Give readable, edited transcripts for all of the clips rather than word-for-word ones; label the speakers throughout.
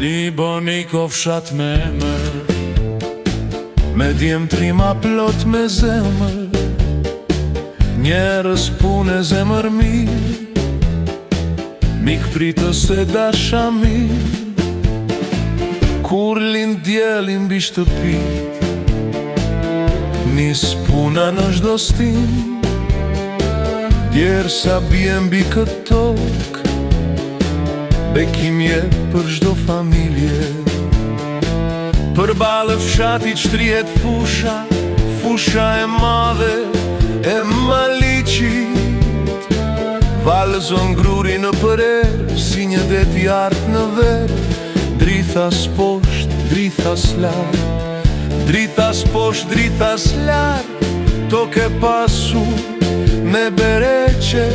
Speaker 1: Liboniko fshat me emër, me djem trima plot me zemër, njerës pune zemër mirë, mik pritës e dasha mirë. Kur lind djelin bi shtëpit, nis puna në çdo stin, djerë sa bjen bi këtë tokë, bekimje për çdo familje. Për balë fshati qtrihet fusha, fusha e madhe e Maliqit. Valëzon gruri në përerë, si një det i artë në verë. Drithas posht, drithas lartë, drithas posht, drithas lartë, toke pasu me bereqe.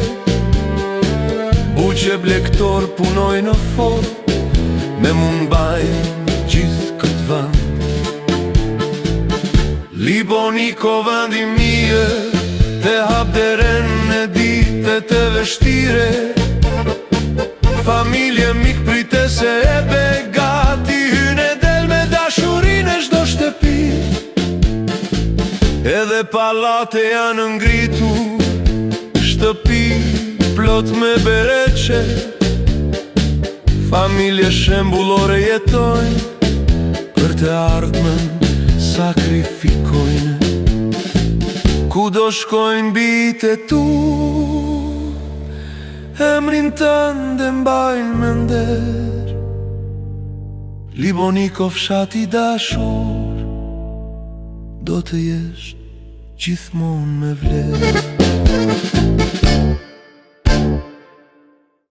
Speaker 1: Buqe blektor punoj në fort, me mund bajnë gjithë këtë vënd. Liboniko vëndi mije, te hapderen e ditet e veshtire. Familje mik pritese e begati, hyne del me dashurin e çdo shtëpi. Edhe pallate janë ngritu, shtëpi plot me bereqe. Familje shembullore jetojnë, për të ardhmen sakrifikojnë. Ku do shkojnë bitet tu, emrin tënde mbajnë me nder. Liboniko fshati dashur, do të jesh gjithmonë me vlerë.